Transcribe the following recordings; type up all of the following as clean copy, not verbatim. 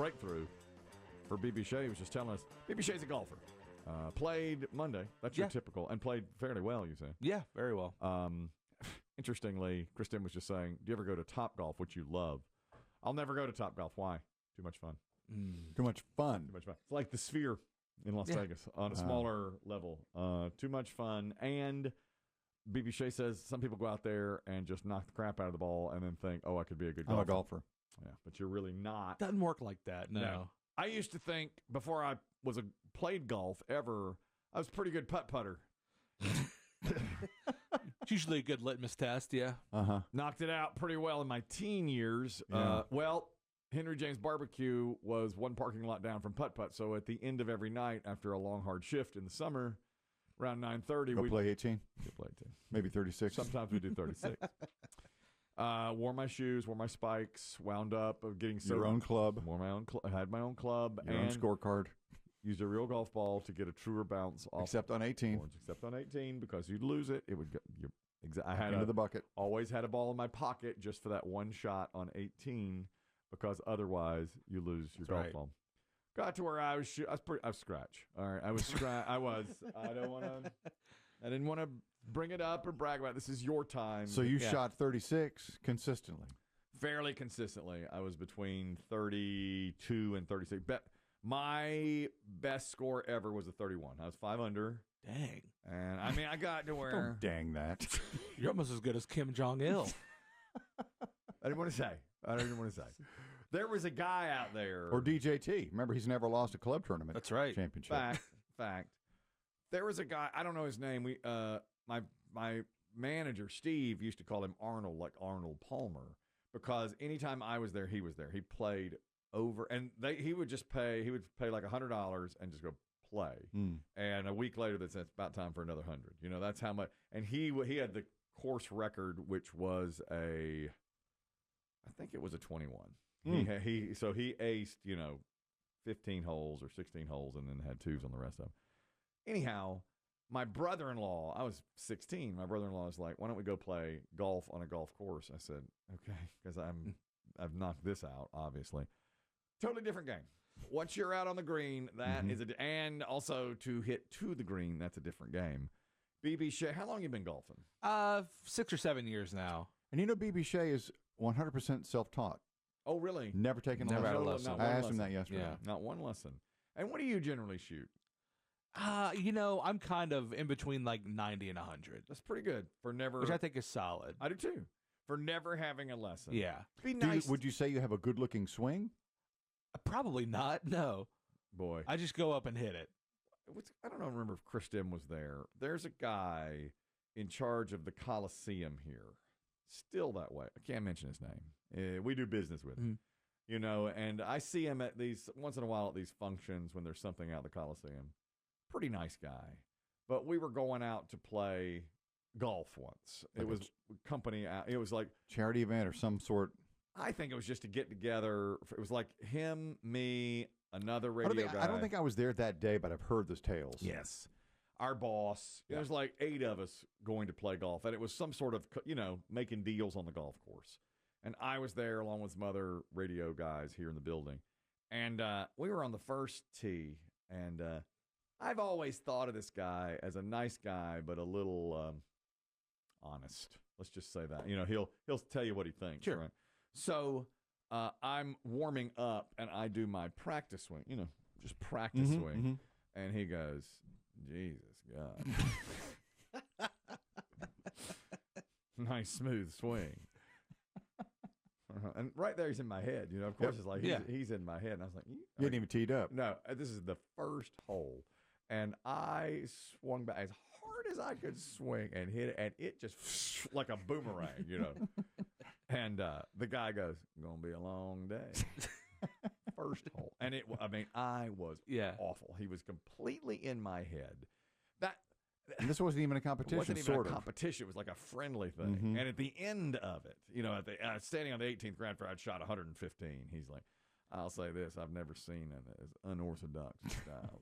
breakthrough for BB Shea. He was just telling us, BB Shea's a golfer. Played Monday. That's your typical. And played fairly well, you say? Yeah, very well. Interestingly, Kristen was just saying, do you ever go to Top Golf, which you love? I'll never go to Top Golf. Why? Too much fun. Too much fun. Too much fun. It's like the Sphere in Las Vegas on a smaller level. Too much fun. And BB Shea says some people go out there and just knock the crap out of the ball and then think, oh, I could be a good golfer. I'm a golfer. Yeah, but you're really not. Doesn't work like that, no. I used to think before I played golf ever, I was a pretty good putt-putter. It's usually a good litmus test, yeah. Knocked it out pretty well in my teen years. Henry James Barbecue was one parking lot down from putt-putt, so at the end of every night after a long, hard shift in the summer, around 9:30, we'd play 18. We'd play 18. Maybe 36. Sometimes we do 36. Wore my shoes, wore my spikes, wound up of getting your own club. Wore my own had my own club. Your own scorecard. Used a real golf ball to get a truer bounce off. Except on 18. Boards, except on 18, because you'd lose it. It would go. I had into the bucket. Always had a ball in my pocket just for that one shot on 18, because otherwise you lose your golf ball. Got to where I was scratch. All right, I was scratch. I didn't want to bring it up or brag about it. This is your time. So you shot 36 consistently. Fairly consistently. I was between 32 and 36. My best score ever was a 31. I was 5 under. Dang. And I mean, I got to where. Don't dang that. You're almost as good as Kim Jong-il. I didn't want to say. There was a guy out there. Or DJT. Remember, he's never lost a club tournament. That's right. Championship. Fact. There was a guy. I don't know his name. My manager Steve used to call him Arnold, like Arnold Palmer, because anytime I was there, he was there. He played over, and he would pay like $100 and just go play. And a week later, it's about time for another 100. You know, that's how much. And he had the course record, which was I think it was a 21. He aced 15 holes or 16 holes, and then had twos on the rest of them. Anyhow, my brother-in-law, I was 16. My brother-in-law was like, "Why don't we go play golf on a golf course?" I said, "Okay," because I've knocked this out, obviously. Totally different game. Once you're out on the green, that is and also to hit to the green, that's a different game. BB Shea, how long have you been golfing? 6 or 7 years now. And BB Shea is 100% self-taught. Oh, really? Never taken a lesson. I asked him that yesterday. Yeah. Not one lesson. And what do you generally shoot? I'm kind of in between like 90 and 100. That's pretty good for never. Which I think is solid. I do too. For never having a lesson. Yeah. Be nice. Would you say you have a good-looking swing? Probably not. No. Boy. I just go up and hit it. I don't know. Remember if Chris Demm was there. There's a guy in charge of the Coliseum here. Still that way. I can't mention his name. We do business with him. And I see him at these once in a while at these functions when there's something out at the Coliseum. Pretty nice guy. But we were going out to play golf once. It was company out. It was like charity event or some sort. I think it was just to get together. It was like him, me, another radio guy. I don't think I was there that day, but I've heard those tales. Yes. Our boss. There's like 8 of us going to play golf. And it was some sort of, making deals on the golf course. And I was there along with some other radio guys here in the building. And we were on the first tee. And I've always thought of this guy as a nice guy, but a little honest. Let's just say that. He'll tell you what he thinks. Sure. Right? So I'm warming up, and I do my practice swing, just practice swing. And he goes, Jesus God. Nice, smooth swing. And right there, he's in my head. Of course, it's like he's in my head. And I was like, you hadn't even teed up. No, this is the first hole. And I swung back as hard as I could swing and hit it. And it just like a boomerang, And the guy goes, "Gonna be a long day." First hole. And I was awful. He was completely in my head. And this wasn't even a competition. It wasn't even a competition. It was like a friendly thing. And at the end of it, standing on the 18th green after I'd shot 115, he's like, "I'll say this: I've never seen an as unorthodox style."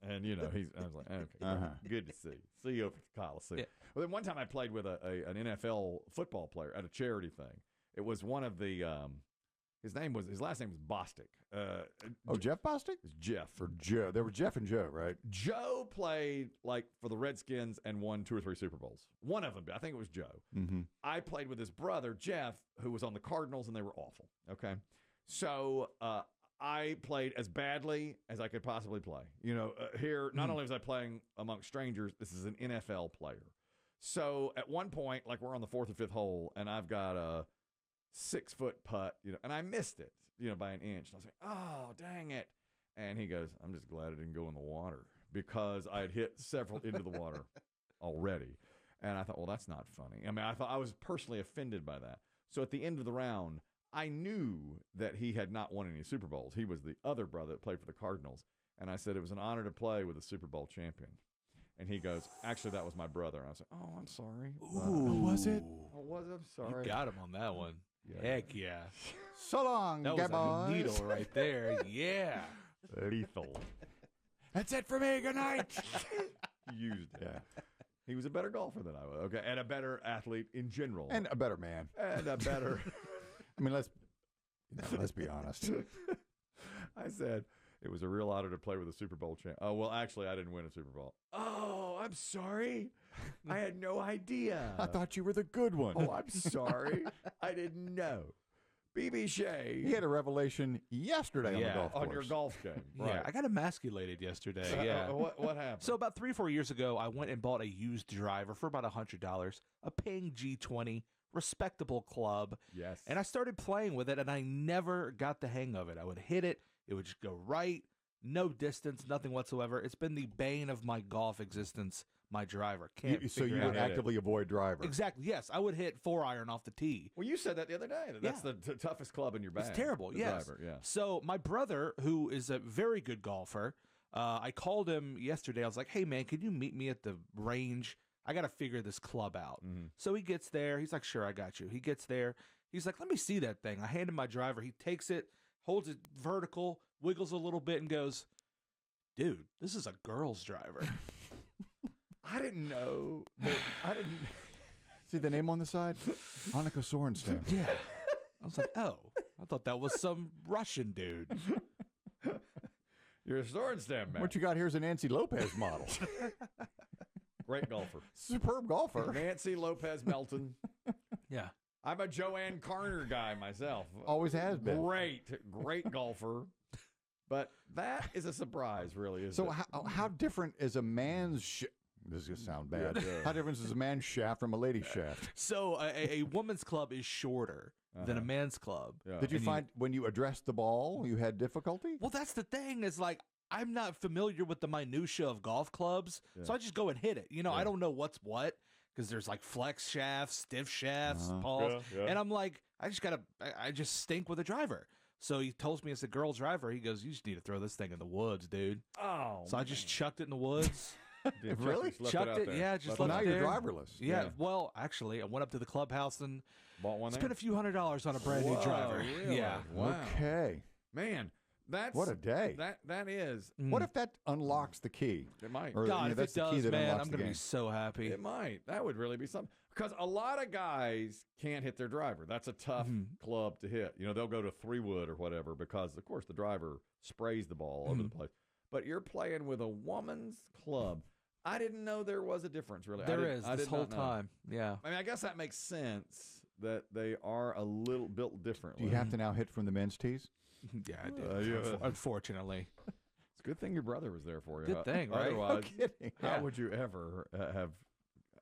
And I was like, "Okay, good to see. See you over at the Coliseum." Yeah. Well, then one time I played with an NFL football player at a charity thing. It was one of the his last name was Bostic. Jeff Bostic? It's Jeff. Or Joe. There were Jeff and Joe, right? Joe played like for the Redskins and won 2 or 3 Super Bowls. One of them, I think it was Joe. Mm-hmm. I played with his brother, Jeff, who was on the Cardinals, and they were awful. Okay. So I played as badly as I could possibly play. Here, not only was I playing amongst strangers, this is an NFL player. So at one point, like we're on the 4th or 5th hole, and I've got a 6-foot putt, and I missed it, by an inch. And I was like, oh, dang it. And he goes, I'm just glad it didn't go in the water because I had hit several into the water already. And I thought, well, that's not funny. I mean, I thought I was personally offended by that. So at the end of the round, I knew that he had not won any Super Bowls. He was the other brother that played for the Cardinals. And I said, it was an honor to play with a Super Bowl champion. And he goes, actually, that was my brother. And I was like, oh, I'm sorry. Was it? I'm sorry. You got him on that one. Yeah. Heck yeah. So long, That gay was a boys. needle right there. Yeah. Lethal. That's it for me. Good night. Used it. Yeah. He was a better golfer than I was. Okay. And a better athlete in general. And a better man. And a better. I mean, let's be honest. I said, it was a real honor to play with a Super Bowl champ. Oh, well, actually, I didn't win a Super Bowl. Oh, I'm sorry. I had no idea. I thought you were the good one. Oh, I'm sorry. I didn't know. BB Shea. He had a revelation yesterday on the golf course. On your golf game. Yeah, Right. I got emasculated yesterday. Yeah. What happened? So about 3 or 4 years ago, I went and bought a used driver for about $100, a Ping G20, respectable club. Yes. And I started playing with it, and I never got the hang of it. I would hit it. It would just go right, no distance, nothing whatsoever. It's been the bane of my golf existence, my driver. So you out would how to actively avoid driver. Exactly, yes. I would hit 4-iron off the tee. Well, you said that the other day. That's the toughest club in your bag. It's terrible, the yes. Driver, yeah. So my brother, who is a very good golfer, I called him yesterday. I was like, hey, man, can you meet me at the range? I got to figure this club out. Mm-hmm. So he gets there. He's like, sure, I got you. He gets there. He's like, let me see that thing. I hand him my driver. He takes it, holds it vertical, wiggles a little bit, and goes, dude, this is a girl's driver. I didn't know. I didn't. See the name on the side? Annika Sorenstam. Yeah. I was like, oh, I thought that was some Russian dude. You're a Sorenstam man. What you got here is a Nancy Lopez model. Great golfer. Superb golfer. Nancy Lopez Melton. Yeah. I'm a Joanne Carner guy myself. Always has been. Great golfer. But that is a surprise, really, isn't So it? how different is a man's this is going to sound bad. Yeah. How different is a man's shaft from a lady's shaft? So a woman's club is shorter than a man's club. Yeah. Did you And find when you addressed the ball, you had difficulty? Well, that's the thing is like, I'm not familiar with the minutia of golf clubs, so I just go and hit it. I don't know what's what because there's like flex shafts, stiff shafts, balls, and I'm like, I just stink with a driver. So he tells me it's a girl driver. He goes, you just need to throw this thing in the woods, dude. Oh, So I just chucked it in the woods. Really? Chucked it, yeah, just Well, left now it you're there. driverless. Yeah, well, actually, I went up to the clubhouse and Bought one spent a few $100s on a brand new driver. Really? Yeah. Wow. Okay. Man, that's What a day. That is. What if that unlocks the key? It might. Or, God, if that's it the key does, that man, unlocks I'm the going to be game. so happy. It might. That would really be something. Because a lot of guys can't hit their driver. That's a tough club to hit. They'll go to 3-wood or whatever because, of course, the driver sprays the ball over the place. But you're playing with a woman's club. I didn't know there was a difference, really. There is I this did whole not know. time. Yeah. I mean, I guess that makes sense that they are a little built differently. Do you have to now hit from the men's tees? Yeah, I did. yeah. Unfortunately. It's a good thing your brother was there for you. Good thing, right? Otherwise, kidding. how Yeah. would you ever have?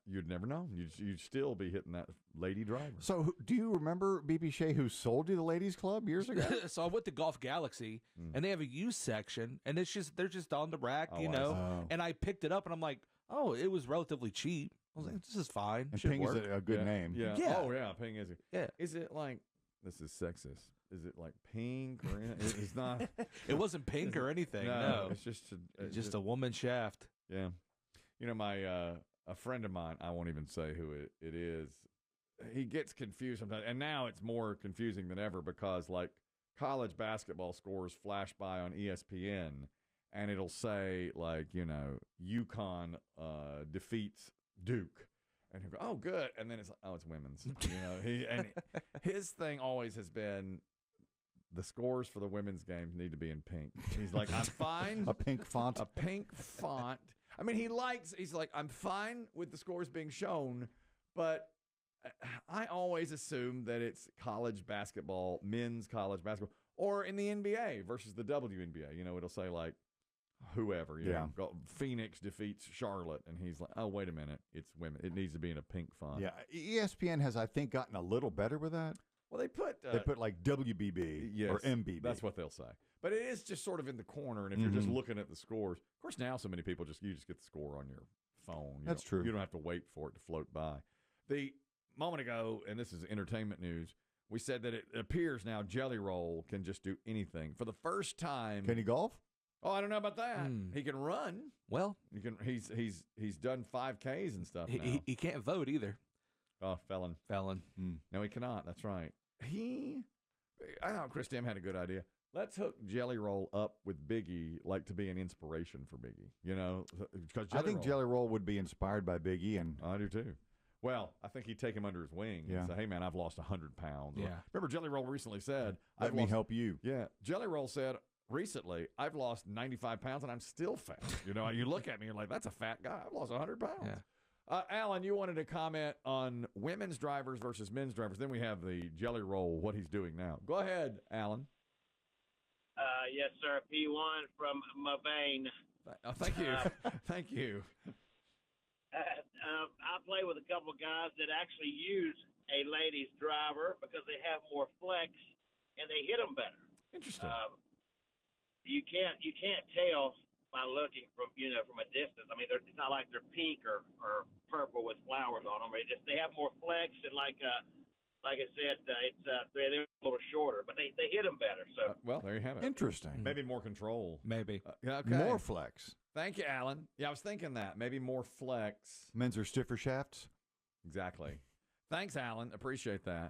You'd never know. You'd still be hitting that lady driver. So, do you remember BB Shea who sold you the ladies' club years ago? So I went to Golf Galaxy, and they have a used section, and they're just on the rack, Oh, I you know. see. Oh. And I picked it up, and I'm like, oh, it was relatively cheap. I was like, this is fine. And Should Ping work. is a good name. Yeah. Yeah. Oh yeah. Ping is. Yeah. Is it like this is sexist? Is it like pink or it's not? It wasn't pink or anything. No, No, it's just It's just a woman shaft. Yeah. My a friend of mine, I won't even say who it is. He gets confused sometimes, and now it's more confusing than ever because like college basketball scores flash by on ESPN, and it'll say like UConn defeats Duke, and he'll go, oh good, and then it's like, oh it's women's. His thing always has been the scores for the women's games need to be in pink. He's like, I'm fine. A pink font. A pink font. I mean, he's like, I'm fine with the scores being shown, but I always assume that it's college basketball, men's college basketball, or in the NBA versus the WNBA. You know, it'll say like whoever, you know, Phoenix defeats Charlotte, and he's like, oh, wait a minute, it's women. It needs to be in a pink font. Yeah, ESPN has, I think, gotten a little better with that. Well, they put like WBB or MBB. That's what they'll say. But it is just sort of in the corner, and if you're just looking at the scores, of course, now so many people you just get the score on your phone. That's true. You don't have to wait for it to float by. The moment ago, and this is entertainment news, we said that it appears now Jelly Roll can just do anything for the first time. Can he golf? Oh, I don't know about that. He can run. Well, he's done 5Ks and stuff. Now. He can't vote either. Oh, felon. No, he cannot. That's right. I thought Chris Demm had a good idea. Let's hook Jelly Roll up with Biggie, like to be an inspiration for Biggie. You know, because I think Jelly Roll would be inspired by Biggie, and I do too. Well, I think he'd take him under his wing and say, hey, man, I've lost 100 pounds. Yeah. Remember, Jelly Roll recently said, let me help you. Yeah. Jelly Roll said recently, I've lost 95 pounds and I'm still fat. You know, you look at me, you're like, that's a fat guy. I've lost 100 pounds. Yeah. Alan, you wanted to comment on women's drivers versus men's drivers. Then we have the Jelly Roll, what he's doing now. Go ahead, Alan. Yes, sir. P1 from Mavane. Oh, thank you. Thank you. I play with a couple of guys that actually use a ladies driver because they have more flex and they hit them better. Interesting. You can't tell by looking from a distance. I mean, it's not like they're pink or purple with flowers on them. They have more flex, and like I said, they're a little shorter, but they hit them better. So well, there you have it. Interesting. Maybe more control. Maybe okay. More flex. Thank you, Alan. Yeah, I was thinking that maybe more flex. Men's are stiffer shafts. Exactly. Thanks, Alan. Appreciate that.